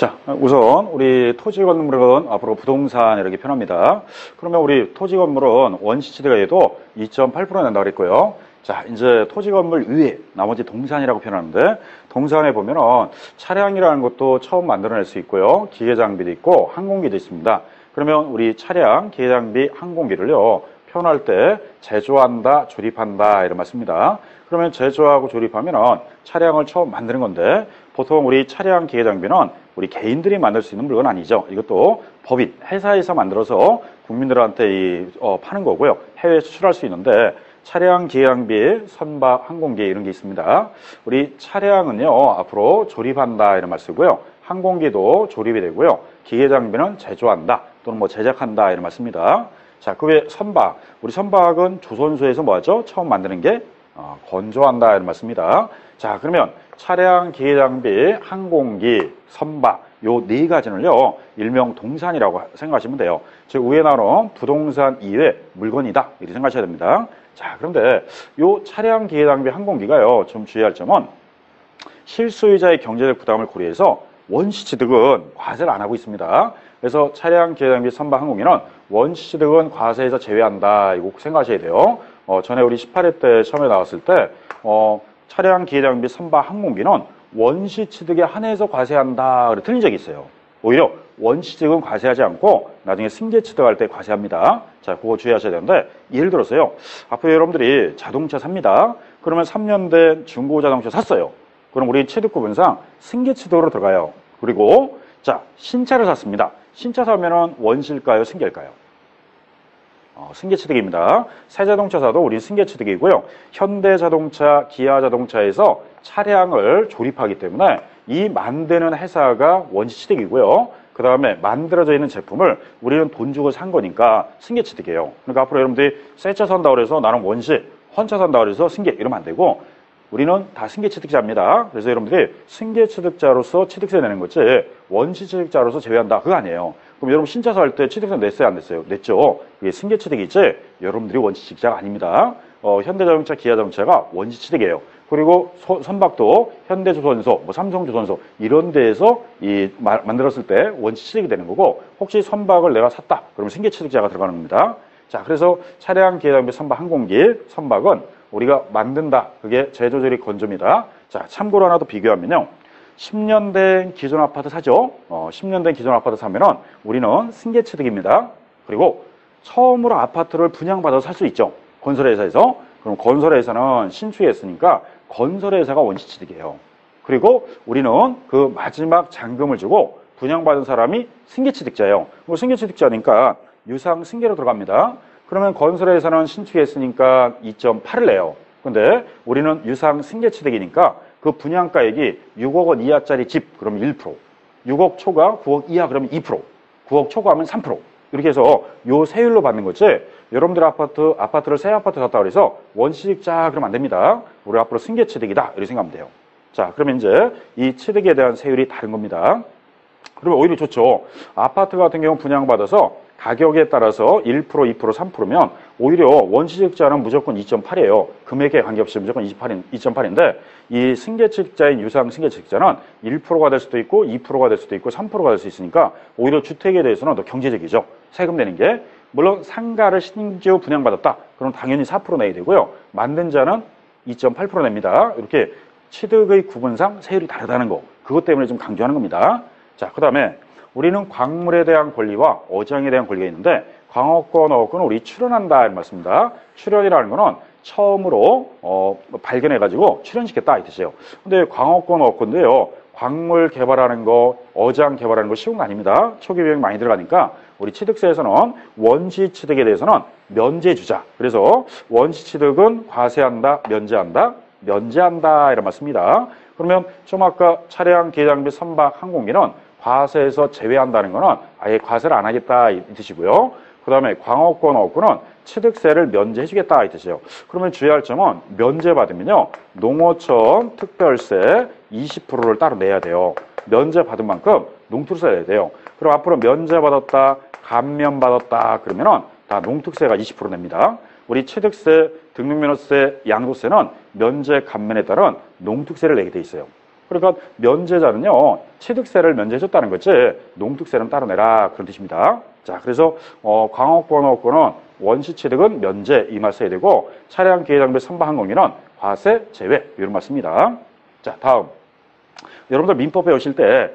자, 우선 우리 토지 건물은 앞으로 부동산 이렇게 표현합니다. 그러면 우리 토지 건물은 원시치대가 해도 2.8% 낸다 그랬고요. 자, 이제 토지 건물 위에 나머지 동산이라고 표현하는데, 동산에 보면은 차량이라는 것도 처음 만들어낼 수 있고요. 기계 장비도 있고 항공기도 있습니다. 그러면 우리 차량, 기계 장비, 항공기를요 표현할 때 제조한다, 조립한다 이런 말씀입니다. 그러면 제조하고 조립하면은 차량을 처음 만드는 건데, 보통 우리 차량, 기계 장비는 우리 개인들이 만들 수 있는 물건 아니죠. 이것도 법인, 회사에서 만들어서 국민들한테 파는 거고요. 해외에 수출할 수 있는데, 차량, 기계 장비, 선박, 항공기 이런 게 있습니다. 우리 차량은요 앞으로 조립한다 이런 말 쓰고요. 항공기도 조립이 되고요. 기계 장비는 제조한다 또는 뭐 제작한다 이런 말 씁니다. 자, 그 외에 선박, 우리 선박은 조선소에서 뭐하죠? 처음 만드는 게 건조한다 이런 말 씁니다. 자, 그러면 차량, 기계 장비, 항공기, 선박 요 네 가지는요 일명 동산이라고 생각하시면 돼요. 즉 위에 나오는 부동산 이외 물건이다 이렇게 생각하셔야 됩니다. 자, 그런데 요 차량, 기계 장비, 항공기가요 좀 주의할 점은 실소유자의 경제적 부담을 고려해서 원시취득은 과세를 안 하고 있습니다. 그래서 차량, 기계 장비, 선박, 항공기는 원시취득은 과세에서 제외한다 이거 꼭 생각하셔야 돼요. 전에 우리 18회 때 처음에 나왔을 때 차량, 기계 장비, 선박, 항공기는 원시취득에 한해서 과세한다 그래 틀린 적이 있어요. 오히려 원시취득은 과세하지 않고 나중에 승계취득할 때 과세합니다. 자, 그거 주의하셔야 되는데, 예를 들어서요 앞으로 여러분들이 자동차 삽니다. 그러면 3년 된 중고 자동차 샀어요. 그럼 우리 취득구분상 승계취득으로 들어가요. 그리고 자, 신차를 샀습니다. 신차 사면은 원시일까요, 승계일까요? 승계취득입니다. 새 자동차 사도 우리 승계취득이고요. 현대자동차, 기아자동차에서 차량을 조립하기 때문에 이 만드는 회사가 원시취득이고요. 그 다음에 만들어져 있는 제품을 우리는 돈 주고 산 거니까 승계취득이에요. 그러니까 앞으로 여러분들이 새 차 산다고 해서 나는 원시, 헌차 산다고 해서 승계 이러면 안 되고 우리는 다 승계취득자입니다. 그래서 여러분들이 승계취득자로서 취득세 내는 거지 원시취득자로서 제외한다 그거 아니에요. 그럼 여러분 신차 살 때 취득세 냈어요, 안 냈어요? 냈죠. 이게 승계취득이지 여러분들이 원시취득자가 아닙니다. 현대자동차, 기아자동차가 원시취득이에요. 그리고 선박도 현대조선소, 뭐 삼성조선소 이런 데에서 만들었을 때 원시취득이 되는 거고, 혹시 선박을 내가 샀다 그러면 승계취득자가 들어가는 겁니다. 자, 그래서 차량, 기계 장비, 선박, 항공기, 선박은 우리가 만든다. 그게 제조조립 건조입니다. 자, 참고로 하나 더 비교하면요. 10년 된 기존 아파트 사죠. 10년 된 기존 아파트 사면은 우리는 승계취득입니다. 그리고 처음으로 아파트를 분양받아서 살 수 있죠. 건설회사에서. 그럼 건설회사는 신축했으니까 건설회사가 원시취득이에요. 그리고 우리는 그 마지막 잔금을 주고 분양받은 사람이 승계취득자예요. 승계취득자니까 유상 승계로 들어갑니다. 그러면 건설회사는 신축했으니까 2.8을 내요. 근데 우리는 유상 승계취득이니까 그 분양가액이 6억 원 이하짜리 집 그러면 1%, 6억 초과 9억 이하 그러면 2%, 9억 초과하면 3%. 이렇게 해서 요 세율로 받는 거지, 여러분들 아파트를 새 아파트 샀다고 해서 원시취득자 그러면 안 됩니다. 우리 앞으로 승계취득이다 이렇게 생각하면 돼요. 자, 그러면 이제 이 취득에 대한 세율이 다른 겁니다. 그러면 오히려 좋죠. 아파트 같은 경우 분양받아서 가격에 따라서 1%, 2%, 3%면 오히려 원시취득자는 무조건 2.8이에요. 금액에 관계없이 무조건 2.8인데 이 승계취득자인 유상 승계취득자는 1%가 될 수도 있고 2%가 될 수도 있고 3%가 될 수 있으니까 오히려 주택에 대해서는 더 경제적이죠. 세금 내는 게. 물론 상가를 신규 분양받았다. 그럼 당연히 4% 내야 되고요. 만든 자는 2.8% 냅니다. 이렇게 취득의 구분상 세율이 다르다는 거. 그것 때문에 좀 강조하는 겁니다. 자, 그 다음에 우리는 광물에 대한 권리와 어장에 대한 권리가 있는데, 광업권, 어업권은 우리 출연한다 이런 말씀입니다. 출연이라는 거는 처음으로 발견해가지고 출연시켰다 이 뜻이에요. 근데 광업권, 어업권도요, 광물 개발하는 거, 어장 개발하는 거 쉬운 거 아닙니다. 초기 비용이 많이 들어가니까 우리 취득세에서는 원시취득에 대해서는 면제주자. 그래서 원시취득은 과세한다, 면제한다, 면제한다 이런 말씀입니다. 그러면 좀 아까 차량, 기계 장비, 선박, 항공기는 과세에서 제외한다는 거는 아예 과세를 안 하겠다 이 뜻이고요. 그 다음에 광업권, 어업권은 취득세를 면제해 주겠다 이 뜻이에요. 그러면 주의할 점은 면제받으면요, 농어촌 특별세 20%를 따로 내야 돼요. 면제받은 만큼 농특세 내야 돼요. 그럼 앞으로 면제받았다, 감면받았다 그러면은 다 농특세가 20% 냅니다. 우리 취득세, 등록면허세, 양도세는 면제 감면에 따른 농특세를 내게 돼 있어요. 그러니까 면제자는요, 취득세를 면제해줬다는 거지, 농특세는 따로 내라. 그런 뜻입니다. 자, 그래서, 광업번호권은 원시취득은 면제, 이 말 써야 되고, 차량 기회장비 선박항공기는 과세 제외, 이런 말 씁니다. 자, 다음. 여러분들 민법 배우실 때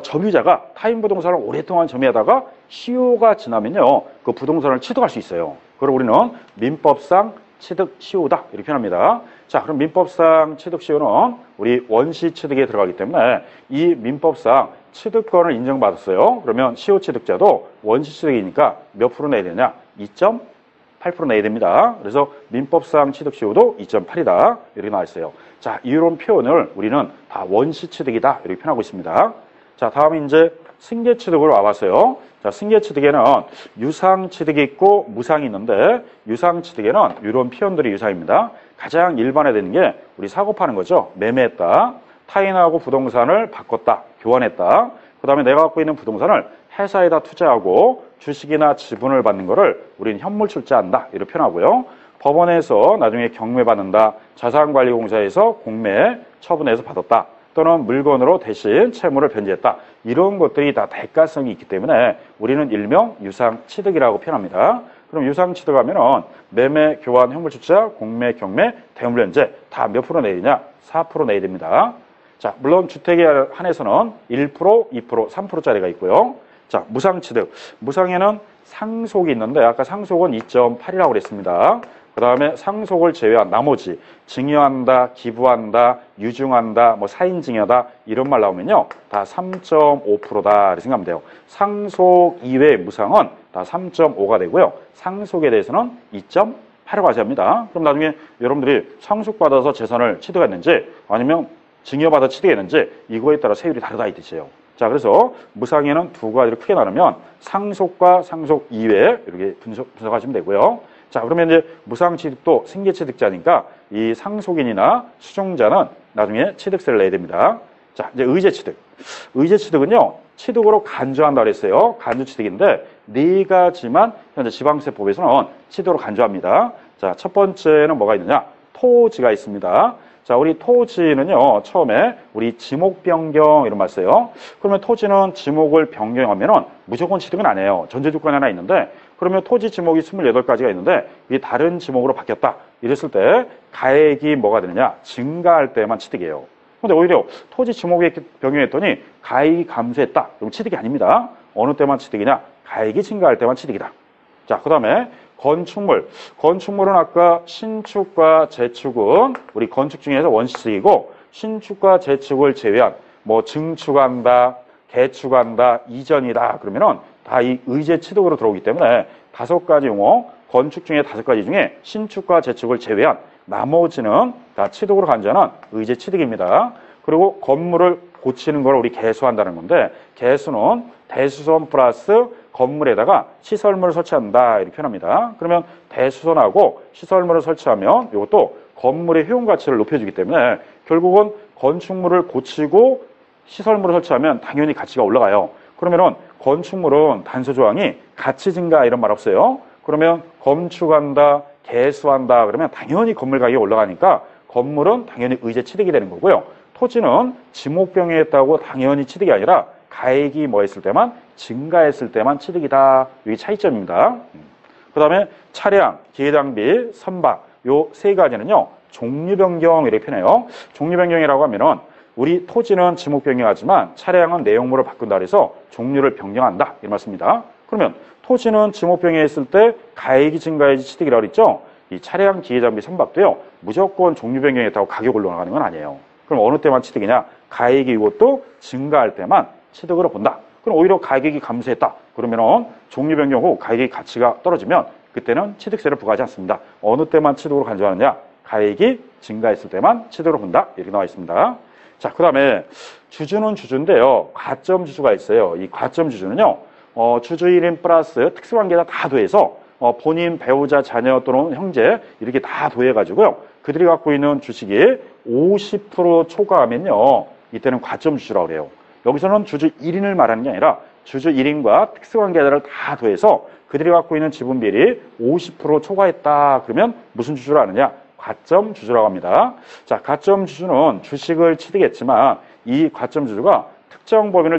점유자가 타인 부동산을 오랫동안 점유하다가 시효가 지나면요, 그 부동산을 취득할 수 있어요. 그걸 우리는 민법상 취득 시효다 이렇게 표현합니다. 자, 그럼 민법상 취득 시효는 우리 원시 취득에 들어가기 때문에 이 민법상 취득권을 인정받았어요. 그러면 시효 취득자도 원시 취득이니까 몇 프로 내야 되냐? 2.8% 내야 됩니다. 그래서 민법상 취득 시효도 2.8이다 이렇게 나와 있어요. 자, 이런 표현을 우리는 다 원시 취득이다 이렇게 표현하고 있습니다. 자, 다음 이제 승계 취득으로 와봤어요. 자, 승계 취득에는 유상 취득이 있고 무상이 있는데, 유상 취득에는 이런 표현들이 유상입니다. 가장 일반화되는 게 우리 사고 파는 거죠. 매매했다, 타인하고 부동산을 바꿨다, 교환했다. 그 다음에 내가 갖고 있는 부동산을 회사에다 투자하고 주식이나 지분을 받는 거를 우리는 현물 출자한다 이렇게 표현하고요. 법원에서 나중에 경매받는다, 자산관리공사에서 공매 처분해서 받았다, 또는 물건으로 대신 채무를 변제했다. 이런 것들이 다 대가성이 있기 때문에 우리는 일명 유상취득이라고 표현합니다. 그럼 유상취득하면은 매매, 교환, 현물출자, 공매, 경매, 대물변제 다 몇 프로 내야 되냐? 4% 내야 됩니다. 자, 물론 주택에 한해서는 1%, 2%, 3%짜리가 있고요. 자, 무상취득. 무상에는 상속이 있는데 아까 상속은 2.8이라고 그랬습니다. 그 다음에 상속을 제외한 나머지 증여한다, 기부한다, 유증한다, 뭐 사인증여다 이런 말 나오면요, 다 3.5%다 이렇게 생각하면 돼요. 상속 이외의 무상은 다 3.5가 되고요. 상속에 대해서는 2.8을 과세합니다. 그럼 나중에 여러분들이 상속받아서 재산을 취득했는지 아니면 증여받아 취득했는지 이거에 따라 세율이 다르다 이 뜻이에요. 자, 그래서 무상에는 두 가지를 크게 나누면 상속과 상속 이외 이렇게 분석하시면 되고요. 자, 그러면 이제 무상취득도 승계취득자니까 이 상속인이나 수종자는 나중에 취득세를 내야 됩니다. 자, 이제 의제취득. 의제취득은요, 취득으로 간주한다 그랬어요. 간주취득인데 네 가지만 현재 지방세법에서는 취득으로 간주합니다. 자, 첫 번째는 뭐가 있느냐? 토지가 있습니다. 자, 우리 토지는요, 처음에 우리 지목 변경 이런 말 써요. 그러면 토지는 지목을 변경하면은 무조건 취득은 안 해요. 전제 조건이 하나 있는데, 그러면 토지 지목이 28가지가 있는데 이게 다른 지목으로 바뀌었다 이랬을 때 가액이 뭐가 되느냐? 증가할 때만 취득이에요. 근데 오히려 토지 지목이 변경했더니 가액이 감소했다. 그럼 취득이 아닙니다. 어느 때만 취득이냐? 가액이 증가할 때만 취득이다. 자, 그 다음에 건축물. 건축물은 아까 신축과 재축은 우리 건축 중에서 원시취득이고, 신축과 재축을 제외한 뭐 증축한다, 개축한다, 이전이다 그러면은 다 이 의제 취득으로 들어오기 때문에 5가지 용어, 건축 중에 5가지 중에 신축과 재축을 제외한 나머지는 다 취득으로 간주하는 의제 취득입니다. 그리고 건물을 고치는 걸 우리 개수한다는 건데, 개수는 대수선 플러스 건물에다가 시설물을 설치한다 이렇게 표현합니다. 그러면 대수선하고 시설물을 설치하면 이것도 건물의 효용 가치를 높여주기 때문에 결국은 건축물을 고치고 시설물을 설치하면 당연히 가치가 올라가요. 그러면은 건축물은 단서 조항이 가치 증가 이런 말 없어요. 그러면 건축한다, 개수한다 그러면 당연히 건물 가격이 올라가니까 건물은 당연히 의제 취득이 되는 거고요. 토지는 지목병에 했다고 당연히 취득이 아니라 가액이 뭐 했을 때만, 증가했을 때만 취득이다. 이게 차이점입니다. 그 다음에 차량, 기회장비, 선박 요 3가지는요 종류 변경 이렇게 표현해요. 종류 변경이라고 하면은 우리 토지는 지목 변경하지만 차량은 내용물을 바꾼다 그래서 종류를 변경한다 이런 말씀입니다. 그러면 토지는 지목 변경했을 때 가액이 증가해야지 취득이라고 그랬죠. 이 차량, 기회장비, 선박도요 무조건 종류 변경했다고 가격 올라가는 건 아니에요. 그럼 어느 때만 취득이냐? 가액이 이것도 증가할 때만 취득으로 본다. 그럼 오히려 가격이 감소했다. 그러면은 종류 변경 후 가격의 가치가 떨어지면 그때는 취득세를 부과하지 않습니다. 어느 때만 취득으로 간주하느냐? 가액이 증가했을 때만 취득으로 본다. 이렇게 나와 있습니다. 자, 그 다음에 주주는 주주인데요. 과점 주주가 있어요. 이 과점 주주는요, 주주 1인 플러스 특수관계자 다 더해서 본인, 배우자, 자녀 또는 형제 이렇게 다 더해가지고요. 그들이 갖고 있는 주식이 50% 초과하면요. 이때는 과점 주주라고 그래요. 여기서는 주주 1인을 말하는 게 아니라 주주 1인과 특수관계자를 다 더해서 그들이 갖고 있는 지분 비율이 50% 초과했다. 그러면 무슨 주주를 하느냐? 가점 주주라고 합니다. 자, 가점 주주는 주식을 취득했지만 이 가점 주주가 특정 법인을